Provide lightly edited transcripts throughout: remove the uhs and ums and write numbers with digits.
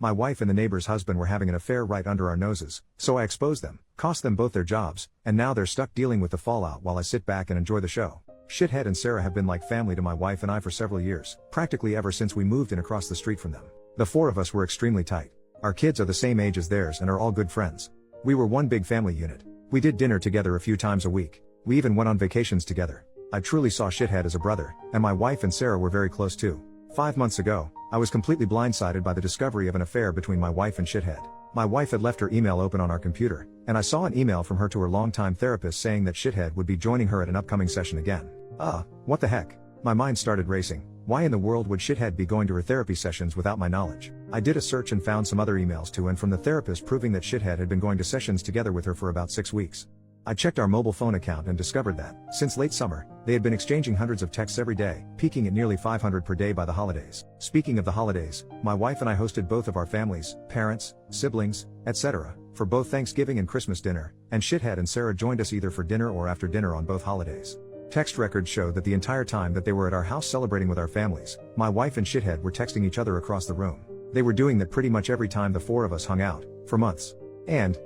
My wife and the neighbor's husband were having an affair right under our noses, so I exposed them, cost them both their jobs, and now they're stuck dealing with the fallout while I sit back and enjoy the show. Shithead and Sarah have been like family to my wife and I for several years, practically ever since we moved in across the street from them. The four of us were extremely tight. Our kids are the same age as theirs and are all good friends. We were one big family unit. We did dinner together a few times a week. We even went on vacations together. I truly saw Shithead as a brother, and my wife and Sarah were very close too. 5 months ago, I was completely blindsided by the discovery of an affair between my wife and Shithead. My wife had left her email open on our computer, and I saw an email from her to her longtime therapist saying that Shithead would be joining her at an upcoming session again. What the heck? My mind started racing. Why in the world would Shithead be going to her therapy sessions without my knowledge? I did a search and found some other emails to and from the therapist proving that Shithead had been going to sessions together with her for about 6 weeks. I checked our mobile phone account and discovered that, since late summer, they had been exchanging hundreds of texts every day, peaking at nearly 500 per day by the holidays. Speaking of the holidays, my wife and I hosted both of our families, parents, siblings, etc., for both Thanksgiving and Christmas dinner, and Shithead and Sarah joined us either for dinner or after dinner on both holidays. Text records show that the entire time that they were at our house celebrating with our families, my wife and Shithead were texting each other across the room. They were doing that pretty much every time the four of us hung out, for months. And,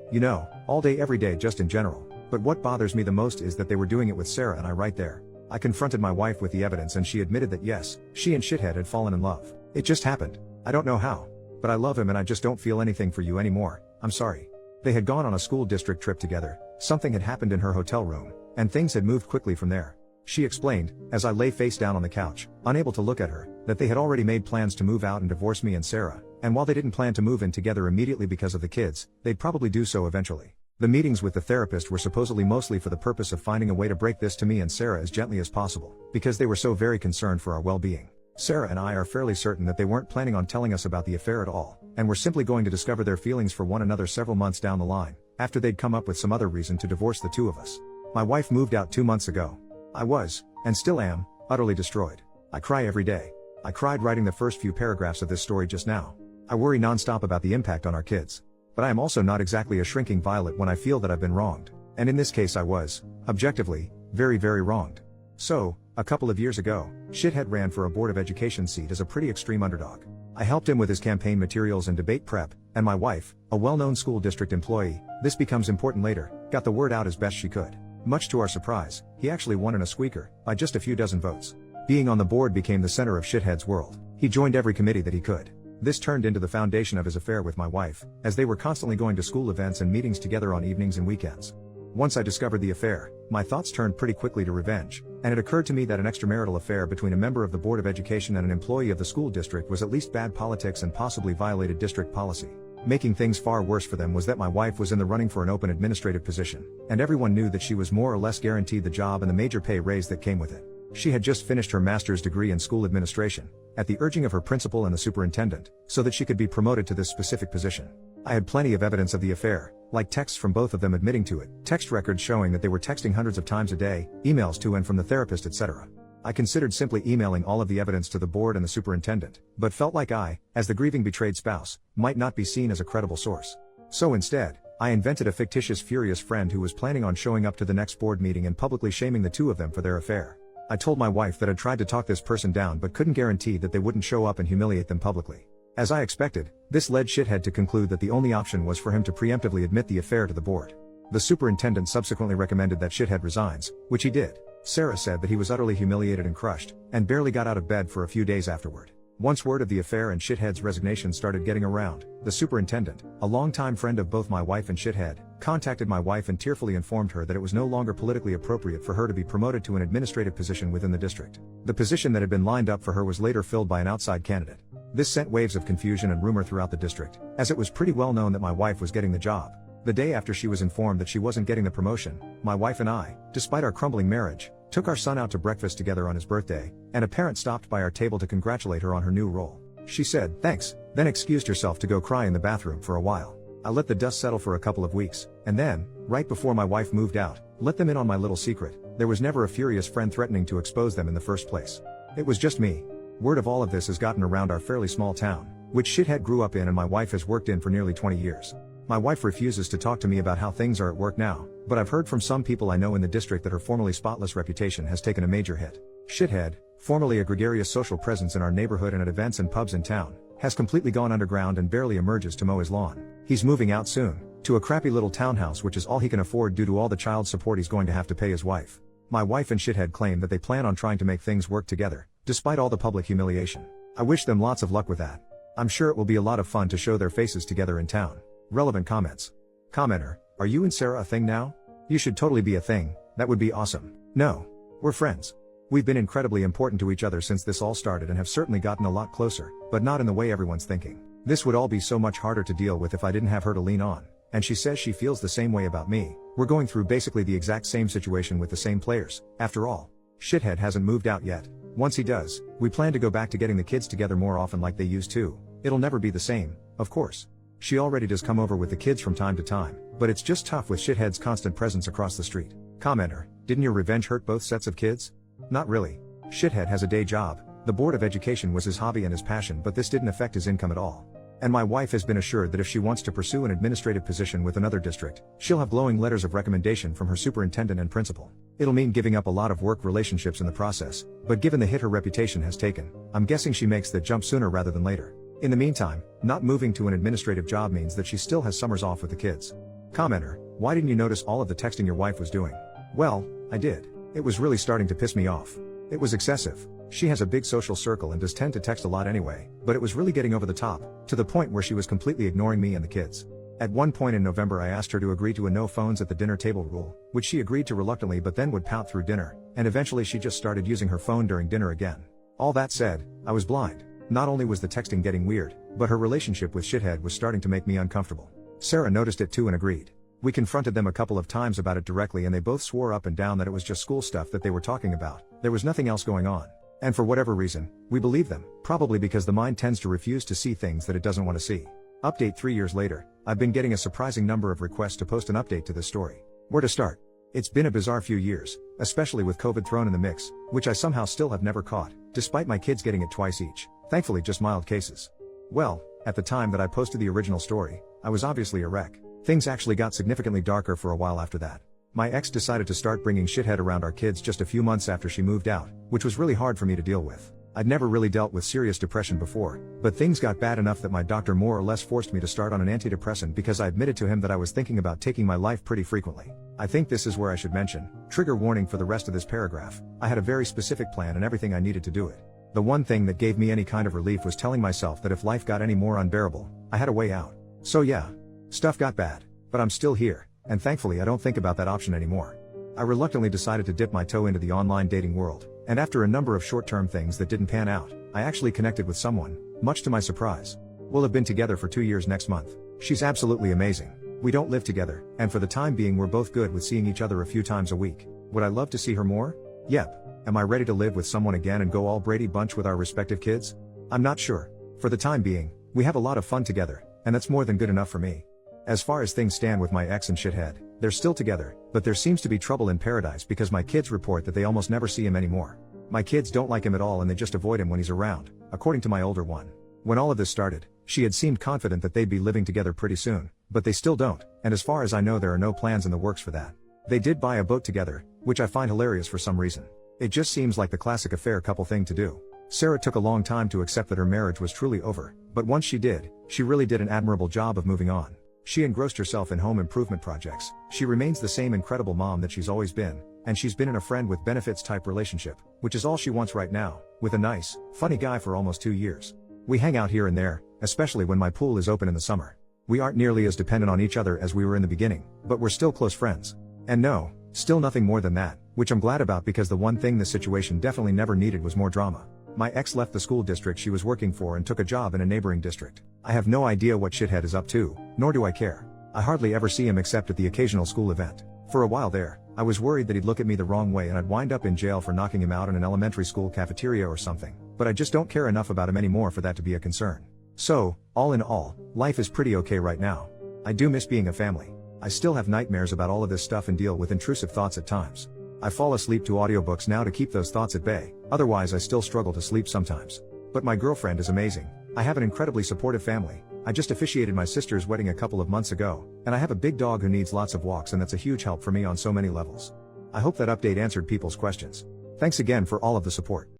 all day every day just in general. But what bothers me the most is that they were doing it with Sarah and I right there. I confronted my wife with the evidence and she admitted that yes, she and Shithead had fallen in love. It just happened. I don't know how. But I love him and I just don't feel anything for you anymore, I'm sorry. They had gone on a school district trip together, something had happened in her hotel room, and things had moved quickly from there. She explained, as I lay face down on the couch, unable to look at her, that they had already made plans to move out and divorce me and Sarah, and while they didn't plan to move in together immediately because of the kids, they'd probably do so eventually. The meetings with the therapist were supposedly mostly for the purpose of finding a way to break this to me and Sarah as gently as possible, because they were so very concerned for our well-being. Sarah and I are fairly certain that they weren't planning on telling us about the affair at all, and were simply going to discover their feelings for one another several months down the line, after they'd come up with some other reason to divorce the two of us. My wife moved out 2 months ago. I was, and still am, utterly destroyed. I cry every day. I cried writing the first few paragraphs of this story just now. I worry nonstop about the impact on our kids. But I am also not exactly a shrinking violet when I feel that I've been wronged. And in this case I was, objectively, very very wronged. So, a couple of years ago, Shithead ran for a Board of Education seat as a pretty extreme underdog. I helped him with his campaign materials and debate prep, and my wife, a well-known school district employee, this becomes important later, got the word out as best she could. Much to our surprise, he actually won in a squeaker, by just a few dozen votes. Being on the board became the center of Shithead's world. He joined every committee that he could. This turned into the foundation of his affair with my wife, as they were constantly going to school events and meetings together on evenings and weekends. Once I discovered the affair, my thoughts turned pretty quickly to revenge, and it occurred to me that an extramarital affair between a member of the Board of Education and an employee of the school district was at least bad politics and possibly violated district policy. Making things far worse for them was that my wife was in the running for an open administrative position, and everyone knew that she was more or less guaranteed the job and the major pay raise that came with it. She had just finished her master's degree in school administration, at the urging of her principal and the superintendent, so that she could be promoted to this specific position. I had plenty of evidence of the affair, like texts from both of them admitting to it, text records showing that they were texting hundreds of times a day, emails to and from the therapist, etc. I considered simply emailing all of the evidence to the board and the superintendent, but felt like I, as the grieving betrayed spouse, might not be seen as a credible source. So instead, I invented a fictitious furious friend who was planning on showing up to the next board meeting and publicly shaming the two of them for their affair. I told my wife that I'd tried to talk this person down but couldn't guarantee that they wouldn't show up and humiliate them publicly. As I expected, this led Shithead to conclude that the only option was for him to preemptively admit the affair to the board. The superintendent subsequently recommended that Shithead resigns, which he did. Sarah said that he was utterly humiliated and crushed, and barely got out of bed for a few days afterward. Once word of the affair and Shithead's resignation started getting around, the superintendent, a longtime friend of both my wife and Shithead, contacted my wife and tearfully informed her that it was no longer politically appropriate for her to be promoted to an administrative position within the district. The position that had been lined up for her was later filled by an outside candidate. This sent waves of confusion and rumor throughout the district, as it was pretty well known that my wife was getting the job. The day after she was informed that she wasn't getting the promotion, my wife and I, despite our crumbling marriage, took our son out to breakfast together on his birthday, and a parent stopped by our table to congratulate her on her new role. She said, "Thanks," then excused herself to go cry in the bathroom for a while. I let the dust settle for a couple of weeks, and then, right before my wife moved out, let them in on my little secret. There was never a furious friend threatening to expose them in the first place. It was just me. Word of all of this has gotten around our fairly small town, which Shithead grew up in and my wife has worked in for nearly 20 years. My wife refuses to talk to me about how things are at work now, but I've heard from some people I know in the district that her formerly spotless reputation has taken a major hit. Shithead, formerly a gregarious social presence in our neighborhood and at events and pubs in town, has completely gone underground and barely emerges to mow his lawn. He's moving out soon, to a crappy little townhouse which is all he can afford due to all the child support he's going to have to pay his wife. My wife and Shithead claim that they plan on trying to make things work together, despite all the public humiliation. I wish them lots of luck with that. I'm sure it will be a lot of fun to show their faces together in town. Relevant comments. Commenter, are you and Sarah a thing now? You should totally be a thing, that would be awesome. No. We're friends. We've been incredibly important to each other since this all started and have certainly gotten a lot closer, but not in the way everyone's thinking. This would all be so much harder to deal with if I didn't have her to lean on, and she says she feels the same way about me. We're going through basically the exact same situation with the same players, after all. Shithead hasn't moved out yet. Once he does, we plan to go back to getting the kids together more often like they used to. It'll never be the same, of course. She already does come over with the kids from time to time, but it's just tough with Shithead's constant presence across the street. Commenter, didn't your revenge hurt both sets of kids? Not really. Shithead has a day job. The Board of Education was his hobby and his passion, but this didn't affect his income at all. And my wife has been assured that if she wants to pursue an administrative position with another district, she'll have glowing letters of recommendation from her superintendent and principal. It'll mean giving up a lot of work relationships in the process, but given the hit her reputation has taken, I'm guessing she makes that jump sooner rather than later. In the meantime, not moving to an administrative job means that she still has summers off with the kids. Commenter, why didn't you notice all of the texting your wife was doing? Well, I did. It was really starting to piss me off. It was excessive. She has a big social circle and does tend to text a lot anyway, but it was really getting over the top, to the point where she was completely ignoring me and the kids. At one point in November I asked her to agree to a no phones at the dinner table rule, which she agreed to reluctantly but then would pout through dinner, and eventually she just started using her phone during dinner again. All that said, I was blind. Not only was the texting getting weird, but her relationship with Shithead was starting to make me uncomfortable. Sarah noticed it too and agreed. We confronted them a couple of times about it directly and they both swore up and down that it was just school stuff that they were talking about. There was nothing else going on. And for whatever reason, we believe them, probably because the mind tends to refuse to see things that it doesn't want to see. Update 3 years later, I've been getting a surprising number of requests to post an update to this story. Where to start? It's been a bizarre few years, especially with COVID thrown in the mix, which I somehow still have never caught, despite my kids getting it twice each. Thankfully just mild cases. Well, at the time that I posted the original story, I was obviously a wreck. Things actually got significantly darker for a while after that. My ex decided to start bringing Shithead around our kids just a few months after she moved out, which was really hard for me to deal with. I'd never really dealt with serious depression before, but things got bad enough that my doctor more or less forced me to start on an antidepressant because I admitted to him that I was thinking about taking my life pretty frequently. I think this is where I should mention, trigger warning for the rest of this paragraph, I had a very specific plan and everything I needed to do it. The one thing that gave me any kind of relief was telling myself that if life got any more unbearable, I had a way out. So yeah, stuff got bad, but I'm still here, and thankfully I don't think about that option anymore. I reluctantly decided to dip my toe into the online dating world, and after a number of short-term things that didn't pan out, I actually connected with someone, much to my surprise. We'll have been together for 2 years next month. She's absolutely amazing. We don't live together, and for the time being we're both good with seeing each other a few times a week. Would I love to see her more? Yep. Am I ready to live with someone again and go all Brady Bunch with our respective kids? I'm not sure. For the time being, we have a lot of fun together, and that's more than good enough for me. As far as things stand with my ex and Shithead, they're still together, but there seems to be trouble in paradise because my kids report that they almost never see him anymore. My kids don't like him at all and they just avoid him when he's around, according to my older one. When all of this started, she had seemed confident that they'd be living together pretty soon, but they still don't, and as far as I know there are no plans in the works for that. They did buy a boat together, which I find hilarious for some reason. It just seems like the classic affair couple thing to do. Sarah took a long time to accept that her marriage was truly over, but once she did, she really did an admirable job of moving on. She engrossed herself in home improvement projects, she remains the same incredible mom that she's always been, and she's been in a friend with benefits type relationship, which is all she wants right now, with a nice, funny guy for almost 2 years. We hang out here and there, especially when my pool is open in the summer. We aren't nearly as dependent on each other as we were in the beginning, but we're still close friends. And no, still nothing more than that, which I'm glad about because the one thing this situation definitely never needed was more drama. My ex left the school district she was working for and took a job in a neighboring district. I have no idea what Shithead is up to, nor do I care. I hardly ever see him except at the occasional school event. For a while there, I was worried that he'd look at me the wrong way and I'd wind up in jail for knocking him out in an elementary school cafeteria or something, but I just don't care enough about him anymore for that to be a concern. So, all in all, life is pretty okay right now. I do miss being a family. I still have nightmares about all of this stuff and deal with intrusive thoughts at times. I fall asleep to audiobooks now to keep those thoughts at bay, otherwise I still struggle to sleep sometimes. But my girlfriend is amazing. I have an incredibly supportive family. I just officiated my sister's wedding a couple of months ago, and I have a big dog who needs lots of walks and that's a huge help for me on so many levels. I hope that update answered people's questions. Thanks again for all of the support.